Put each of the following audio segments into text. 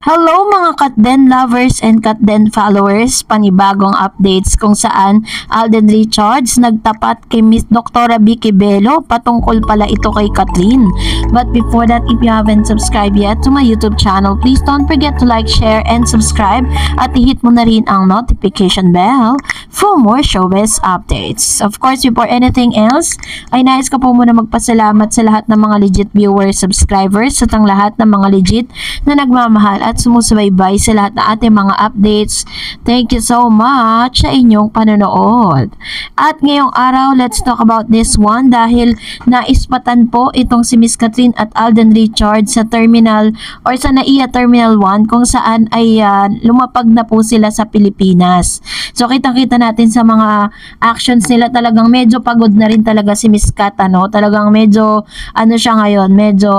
Hello mga Katden lovers and Katden followers, panibagong updates kung saan Alden Richards nagtapat kay Miss Dr. Vicky Bello patungkol pala ito kay Kathryn. But before that, if you haven't subscribed yet to my YouTube channel, please don't forget to like, share, and subscribe at i-hit mo na rin ang notification bell for more showbiz updates. Of course, before anything else, ay nais ko po muna magpasalamat sa lahat ng mga legit viewers, subscribers, at ang lahat ng mga legit na nagmamahal at sumusubaybay sa lahat ng ating mga updates. Thank you so much sa inyong panonood. At ngayong araw, let's talk about this one dahil naispatan po itong si Miss Kathryn at Alden Richards sa terminal or sa NAIA Terminal 1 kung saan ay lumapag na po sila sa Pilipinas. So kitang-kita natin sa mga actions nila, talagang medyo pagod na rin talaga si Miss Kat, talagang medyo siya ngayon, medyo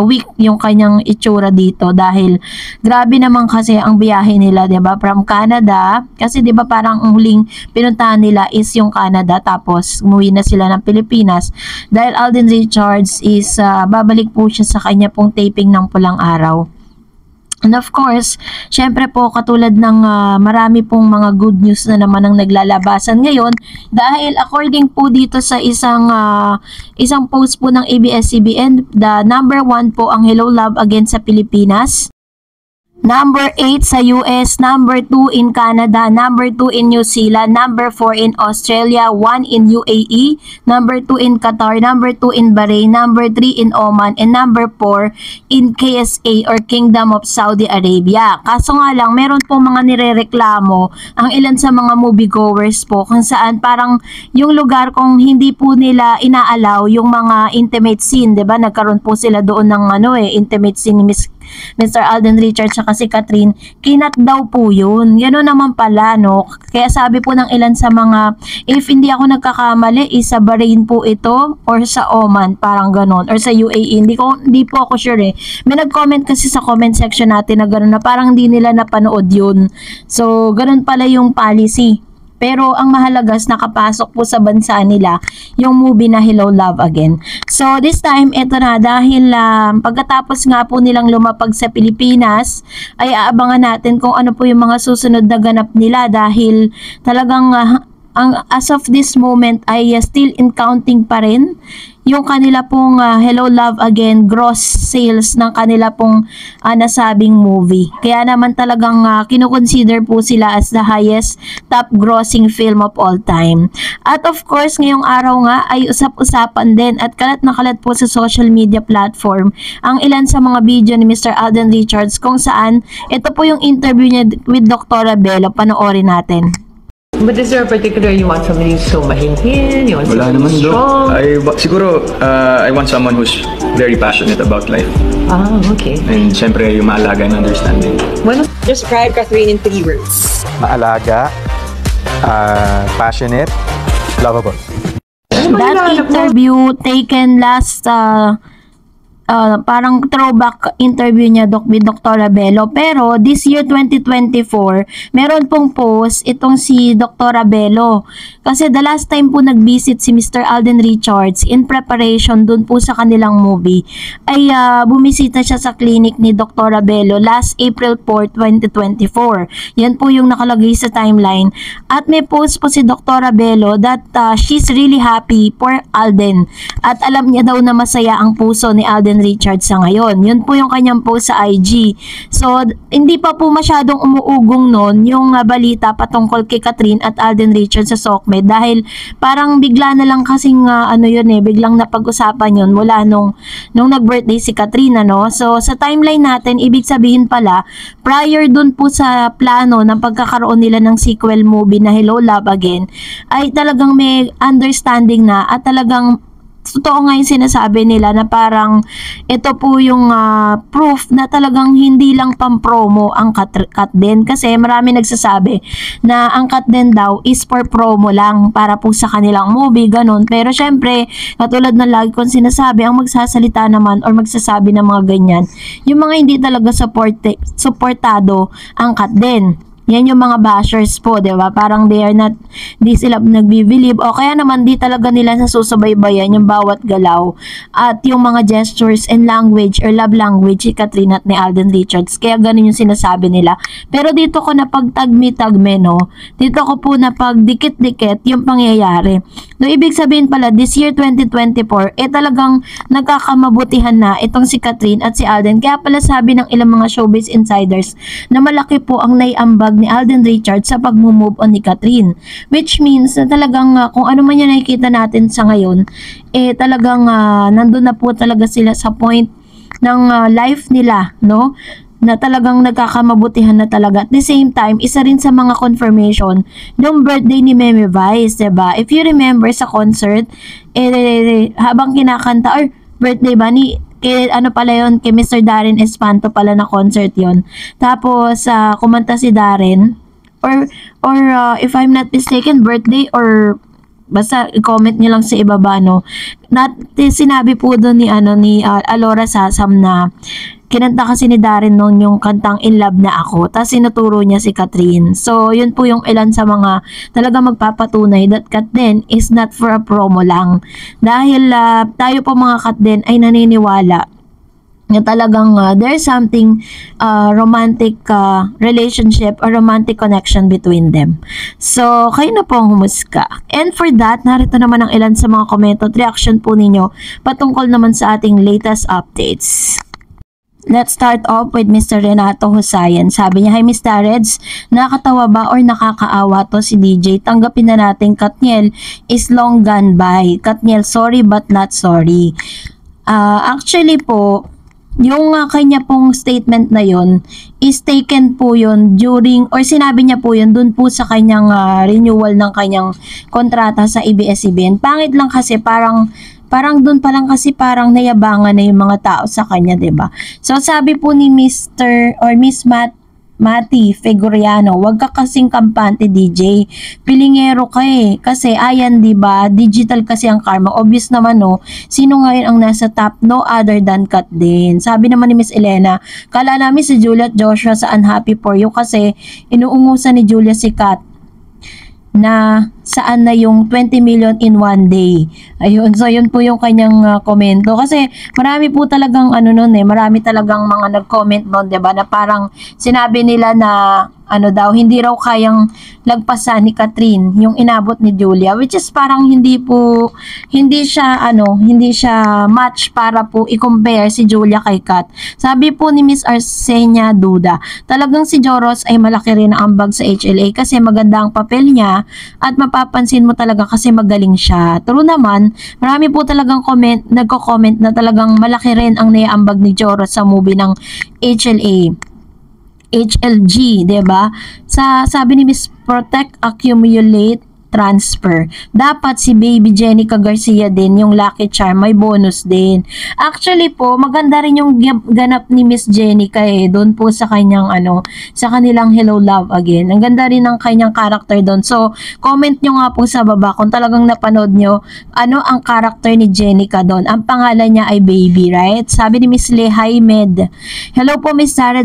weak yung kanyang itsura dito dahil grabe naman kasi ang biyahe nila, 'di ba? From Canada, kasi 'di ba parang ang huling pinuntahan nila is yung Canada, tapos umuwi na sila ng Pilipinas dahil Alden Richards is babalik po siya sa kanya pong taping ng Pulang Araw. And of course, syempre po katulad ng marami pong mga good news na naman ang naglalabasan ngayon dahil according po dito sa isang post po ng ABS-CBN, the number 1 po ang Hello Love Again sa Pilipinas, number 8 sa US, number 2 in Canada, number 2 in New Zealand, number 4 in Australia, 1 in UAE, number 2 in Qatar, number 2 in Bahrain, number 3 in Oman, and number 4 in KSA or Kingdom of Saudi Arabia. Kaso nga lang, meron po mga nirereklamo ang ilan sa mga moviegoers po kung saan parang yung lugar kung hindi po nila inaalaw yung mga intimate scene, 'di ba? Nagkaroon po sila doon ng intimate scene ni Mr. Alden Richards at si Kathryn, kinat daw po yun. Gano'n naman pala, no? Kaya sabi po ng ilan sa mga, if hindi ako nagkakamali, sa Bahrain po ito or sa Oman, parang gano'n, or sa UAE. Hindi po ako sure eh. May nag-comment kasi sa comment section natin na gano'n na parang hindi nila napanood yun. So, gano'n pala yung policy. Pero ang mahalaga is nakapasok po sa bansa nila yung movie na Hello Love Again. So this time, ito na, dahil pagkatapos nga po nilang lumapag sa Pilipinas, ay aabangan natin kung ano po yung mga susunod na ganap nila dahil talagang as of this moment ay still in counting pa rin yung kanila pong Hello Love Again gross sales ng kanila pong nasabing movie. Kaya naman talagang kinukonsider po sila as the highest top grossing film of all time. At of course, ngayong araw nga ay usap-usapan din at kalat na kalat po sa social media platform ang ilan sa mga video ni Mr. Alden Richards kung saan ito po yung interview niya with Dr. Bello. Panoorin natin. But is there a particular you want somebody who's so mahinhin? You want Wala somebody naman who's do. strong? Siguro, I want someone who's very passionate about life. Ah, okay. And syempre, yung maalaga and understanding. When describe Kathryn in 3 words. Maalaga, passionate, lovable. That interview taken last parang throwback interview niya with Dr. Bello. Pero this year 2024, meron pong post itong si Dr. Bello. Kasi the last time po nag-visit si Mr. Alden Richards in preparation dun po sa kanilang movie, ay bumisita siya sa clinic ni Dr. Bello last April 4, 2024. Yan po yung nakalagay sa timeline. At may post po si Dr. Bello that she's really happy for Alden. At alam niya daw na masaya ang puso ni Alden Richards sa ngayon. Yun po yung kanyang post sa IG. So, hindi pa po masyadong umuugong nun yung balita patungkol kay Kathryn at Alden Richards sa SOCMED dahil parang bigla na lang kasing biglang napag-usapan yun mula nung nag-birthday si Kathryn, So, sa timeline natin, ibig sabihin pala, prior dun po sa plano ng pagkakaroon nila ng sequel movie na Hello Love Again, ay talagang may understanding na at talagang totoo nga yung sinasabi nila na parang ito po yung proof na talagang hindi lang pang-promo ang Katden, kasi marami nagsasabi na ang Katden daw is for promo lang para po sa kanilang movie, ganun. Pero syempre, katulad na lagi kong sinasabi, ang magsasalita naman or magsasabi ng mga ganyan, yung mga hindi talaga supportado ang Katden. Yan yung mga bashers po, di ba? Parang di sila nagbibilib o kaya naman di talaga nila nasusubaybayan yung bawat galaw at yung mga gestures and language or love language ni Kathryn at ni Alden Richards. Kaya ganun yung sinasabi nila. Pero dito ko na pagtagmi-tagme, no? Dito ko po na pagdikit-dikit yung pangyayari. No, ibig sabihin pala, this year 2024, talagang nagkakamabutihan na itong si Kathryn at si Alden. Kaya pala sabi ng ilang mga showbiz insiders na malaki po ang naiambag ni Alden Richards sa pag-move on ni Kathryn. Which means na talagang kung ano man yung nakikita natin sa ngayon, talagang nandun na po talaga sila sa point ng life nila, no? Na talagang nagkakamabutihan na talaga. At the same time, isa rin sa mga confirmation ng birthday ni Meme Vice, diba? If you remember sa concert, habang kinakanta, or birthday ba ni ano pala yun, kay Mr. Darren Espanto pala na concert yon. Tapos, kumanta si Darren, or if I'm not mistaken, birthday or basta i-comment niyo lang sa ibaba, no. Sinabi po doon ni Alora Sasam na kinanta kasi ni Darren noon yung kantang In Love Na Ako, tapos sinuturo niya si Kathryn. So, yun po yung ilan sa mga talaga magpapatunay that Kathryn is not for a promo lang. Dahil tayo po mga Kathryn ay naniniwala na talagang there's something romantic relationship or romantic connection between them. So, kayo na po ang humusga. And for that, narito naman ang ilan sa mga komento at reaction po ninyo patungkol naman sa ating latest updates. Let's start off with Mr. Renato Husayan. Sabi niya, "Hi Mr. Reds, nakakatawa ba or nakakaawa to si DJ? Tanggapin na natin Katniel is long gone by. Katniel, sorry but not sorry." Actually po, yung kanya pong statement na yon is taken po yon during, or sinabi niya po yun dun po sa kanyang renewal ng kanyang kontrata sa ABS-CBN. Pangit lang kasi parang doon pa lang kasi parang nayabangan na yung mga tao sa kanya, 'di ba? So sabi po ni Mr. or Miss Mati Fegoriano, "Wag ka kasing kampante DJ. Pilingero ka kasi ayan 'di ba? Digital kasi ang karma. Obvious naman no. Sino ngayon ang nasa top? No other than Kat din." Sabi naman ni Miss Elena, "Kala namin si Julia at Joshua sa Unhappy for You kasi inuungusan ni Julia si Kat na saan na yung 20 million in one day." Ayun, so yun po yung kanyang komento. Kasi marami po talagang marami talagang mga nag-comment noon, 'di ba? Na parang sinabi nila na daw, hindi raw kayang lagpasan ni Kathryn yung inabot ni Julia, which is parang hindi siya match para po i-compare si Julia kay Kat. Sabi po ni Miss Arsenia Duda, talagang si Joros ay malaki rin ang ambag sa HLA kasi maganda ang papel niya at mapapansin mo talaga kasi magaling siya. True naman, marami po talagang nagko-comment na talagang malaki rin ang naiambag ni Joros sa movie ng HLG, 'di ba? Sabi ni Miss Protect, Accumulate, Transfer. Dapat si Baby Jenica Garcia din, yung Lucky Charm, may bonus din. Actually po, maganda rin yung ganap ni Miss Jenica doon po sa kanyang sa kanilang Hello Love Again. Ang ganda rin ng kanyang character doon. So, comment nyo nga po sa baba kung talagang napanood nyo ang character ni Jenica doon. Ang pangalan niya ay Baby, right? Sabi ni Miss Lehay Med, "Hello po Miss Sarah,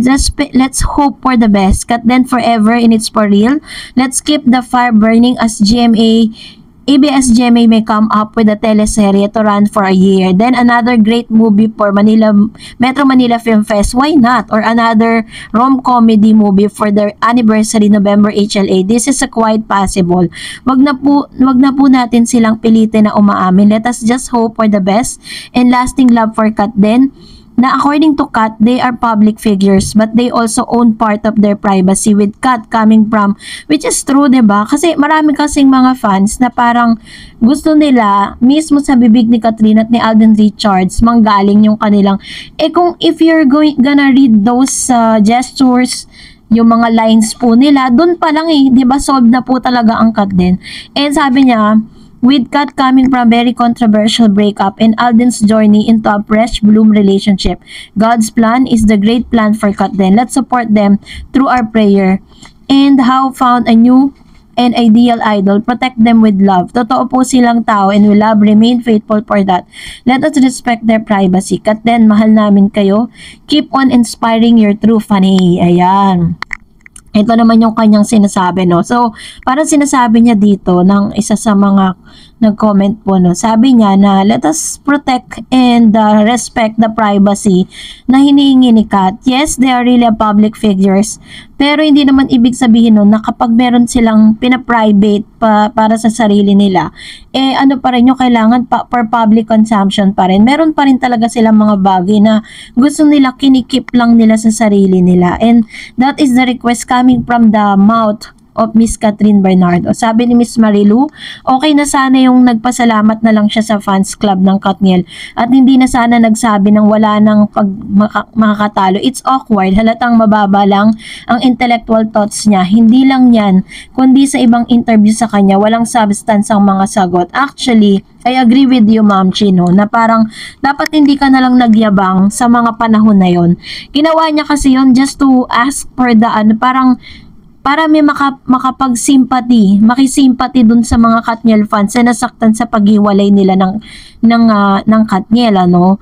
let's hope for the best. Kat then forever and it's for real. Let's keep the fire burning as ABS-CBN may come up with a teleserye to run for a year. Then another great movie for Metro Manila Film Fest. Why not? Or another rom-comedy movie for their anniversary November HLA. This is quite possible. Wag na po natin silang pilitin na umaamin. Let us just hope for the best and lasting love for Kat then, na according to Kat, they are public figures but they also own part of their privacy with Kat coming from," which is true, 'di ba? Kasi marami kasing mga fans na parang gusto nila mismo sa bibig ni Kathryn at ni Alden Richards manggaling yung kanilang kung if you're gonna read those gestures, yung mga lines po nila, dun pa lang 'di ba, solved na po talaga ang Kat din. And sabi niya, with Kat coming from very controversial breakup and Alden's journey into a fresh bloom relationship, God's plan is the great plan for Kat then. Let's support them through our prayer. And how found a new and ideal idol, protect them with love. Totoo po silang tao and we love, remain faithful for that. Let us respect their privacy. Kat then, mahal namin kayo. Keep on inspiring your true fanny. Ayan. Ito naman yung kanyang sinasabi, no? So, parang sinasabi niya dito ng isa sa mga nag-comment po, no? Sabi niya na let us protect and respect the privacy na hinihingi ni Kat. Yes, they are really a public figures. Pero hindi naman ibig sabihin nun na kapag meron silang pina-private para sa sarili nila, ano pa rin yung kailangan for public consumption pa rin. Meron pa rin talaga silang mga bagay na gusto nila, kinikip lang nila sa sarili nila. And that is the request coming from the mouth of Miss Catherine Bernardo. Sabi ni Miss Marilu, okay na sana yung nagpasalamat na lang siya sa fans club ng Katniel at hindi na sana nagsabi ng wala nang makakatalo. It's awkward, halatang mababa lang ang intellectual thoughts niya. Hindi lang yan, kundi sa ibang interview sa kanya, walang substance ang mga sagot. Actually, I agree with you, Ma'am Chino, na parang dapat hindi ka na lang nagyabang sa mga panahon na yon. Ginawa niya kasi yon just to ask for the para may makapag-sympathy, makisimpathy dun sa mga Katniel fans na nasaktan sa paghiwalay nila ng Katniel, ano.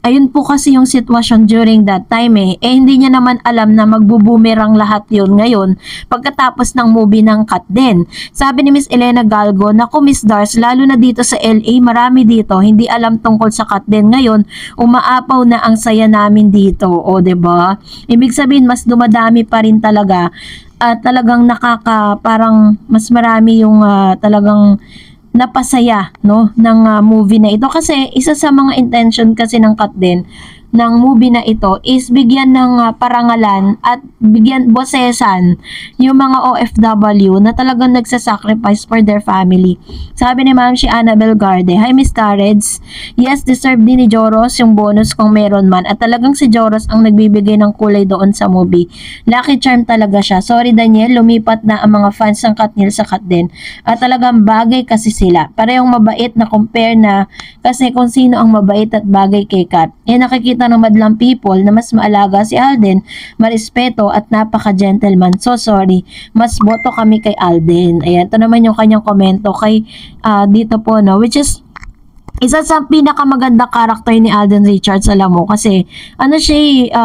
Ayun po kasi yung sitwasyon during that time hindi niya naman alam na magbubumerang lahat yun ngayon pagkatapos ng movie ng Kat din. Sabi ni Miss Elena Galgo, naku Miss Dars, lalo na dito sa LA, marami dito, hindi alam tungkol sa Kat din. Ngayon, umaapaw na ang saya namin dito. O, diba? Ibig sabihin, mas dumadami pa rin talaga at talagang parang mas marami yung talagang napasaya, no, ng movie na ito. Kasi isa sa mga intention kasi ng Kat din ng movie na ito is bigyan ng parangalan at bigyan bosesan yung mga OFW na talagang nagsasacrifice for their family. Sabi ni Ma'am si Annabel Garde, hi Miss Tareds, yes, deserve din ni Joros yung bonus kung meron man at talagang si Joros ang nagbibigay ng kulay doon sa movie. Lucky charm talaga siya. Sorry Daniel, lumipat na ang mga fans ng Katniel sa Kat din at talagang bagay kasi sila. Parehong mabait na compare na kasi kung sino ang mabait at bagay kay Kat. Nakikita ng madlang people na mas maalaga si Alden, marespeto at napaka-gentleman. So sorry, mas boto kami kay Alden. Ayan, ito naman yung kanyang komento kay dito po, no, which is isa sa pinakamaganda karakter ni Alden Richards, alam mo, kasi ano siya,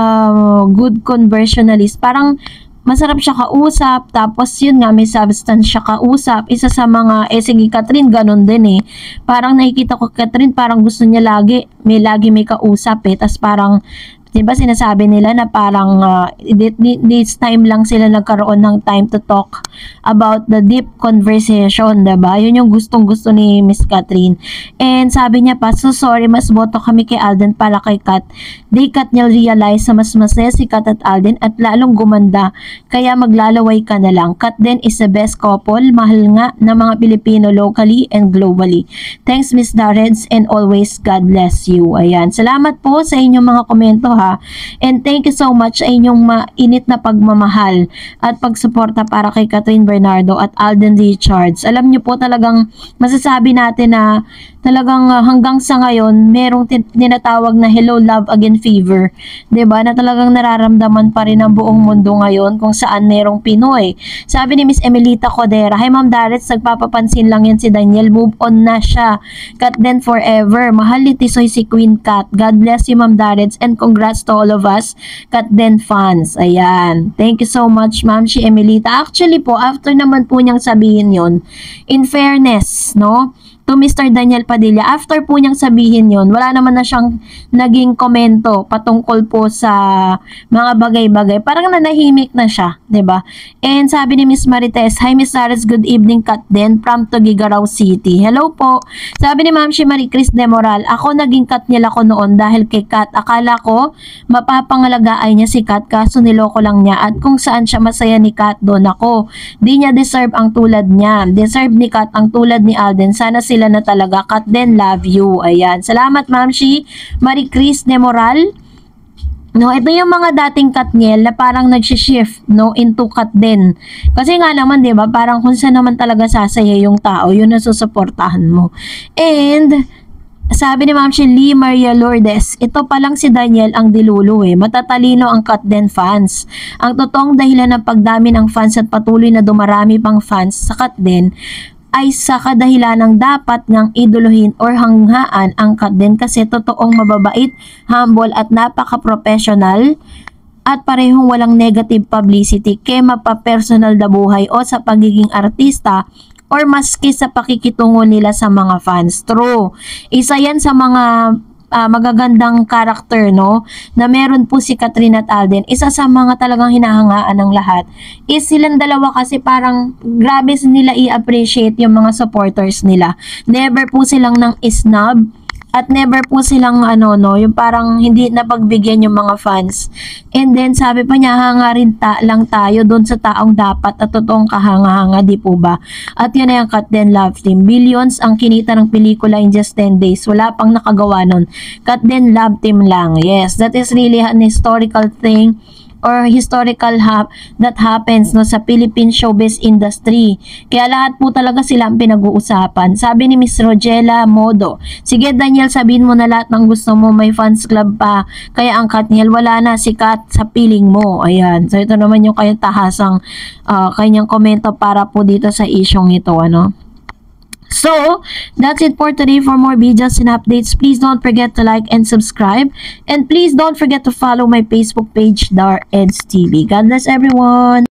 good conversationalist. Parang masarap siya kausap, tapos yun nga, may substance siya kausap. Isa sa mga, sige, Catherine, ganun din parang nakikita ko, Catherine, parang gusto niya lagi may kausap tas parang, diba sinasabi nila na parang this time lang sila nagkaroon ng time to talk about the deep conversation, diba? Yun yung gustong-gusto ni Miss Catherine. And sabi niya pa, so sorry, mas boto kami kay Alden para kay Kat. They Katniel realize na mas masaya si Kat at Alden at lalong gumanda. Kaya maglalaway ka na lang. Kat din is the best couple, mahal nga ng mga Pilipino locally and globally. Thanks Miss Darreds and always God bless you. Ayan. Salamat po sa inyong mga komento and thank you so much sa inyong mainit na pagmamahal at pagsuporta para kay Catherine Bernardo at Alden Richards. Alam niyo po, talagang masasabi natin na talagang hanggang sa ngayon merong tinatawag na hello love again fever, 'di ba? Na talagang nararamdaman pa rin ng buong mundo ngayon kung saan merong Pinoy. Sabi ni Miss Emelita Codera, hi Ma'am Darrets, nagpapapansin lang yan si Daniel, move on na siya. Kat then forever. Mahal ni Tisoy si Queen Kat. God bless you Ma'am Darrets and congrats to all of us Kat then fans. Ayan. Thank you so much Ma'am si Emelita. Actually po, after naman po niyang sabihin yon, in fairness, no, to Mr. Daniel Padilla, after po niyang sabihin yon, wala naman na siyang naging komento patungkol po sa mga bagay-bagay. Parang nanahimik na siya, 'di ba? And sabi ni Miss Marites, hi Miss Saras, good evening Kat din from Tuguegarao City. Hello po. Sabi ni Ma'am si Marie Chris de Moral, ako naging Katniel ako noon dahil kay Kat. Akala ko mapapangalagaan niya si Kat, kaso niloko lang niya at kung saan siya masaya ni Kat, doon ako. Di niya deserve ang tulad niya. Deserve ni Kat ang tulad ni Alden. Sana sila na talaga. Kat din, love you. Ayan. Salamat Ma'am si Marie Chris de Moral. No, ito yung mga dating Katniel na parang nag-shift, no, into Kat din. Kasi nga naman, 'di ba, parang kung saan naman talaga sasaya yung tao, yun ang susuportahan mo. And sabi ni Ma'am Lee Maria Lourdes, ito pa lang si Daniel ang dilulo matatalino ang Kat din fans. Ang totoong dahilan ng pagdami ng fans at patuloy na dumarami pang fans sa Kat din ay sa kadahilanang dapat ngang iduluhin or hanghaan ang Kat din kasi totoong mababait, humble at napaka-professional at parehong walang negative publicity kay mapapersonal na buhay o sa pagiging artista or maski sa pakikitungo nila sa mga fans. True. Isa yan sa mga magagandang karakter, no, na meron po si Kathryn at Alden. Isa sa mga talagang hinahangaan ng lahat is silang dalawa kasi parang grabe nila i-appreciate yung mga supporters nila. Never po silang nang isnab at never po silang yung parang hindi napagbigyan yung mga fans. And then sabi pa niya, hanga rin lang tayo doon sa taong dapat at totoong kahanga-hanga, di po ba? At yun na yung Kat Den Love Team. Billions ang kinita ng pelikula in just 10 days. Wala pang nakagawa nun. Kat Den Love Team lang. Yes, that is really an historical thing or historical that happens, no, sa Philippine showbiz industry. Kaya lahat po talaga sila ang pinag-uusapan. Sabi ni Miss Rogela Modo, sige Daniel, sabihin mo na lahat ng gusto mo, may fans club pa. Kaya ang Katniel, wala na, sikat sa piling mo. Ayan. So ito naman yung kanyang tahasang kanyang komento para po dito sa isyong ito, ano. So, that's it for today. For more videos and updates, please don't forget to like and subscribe. And please don't forget to follow my Facebook page, Dar Eds TV. God bless everyone!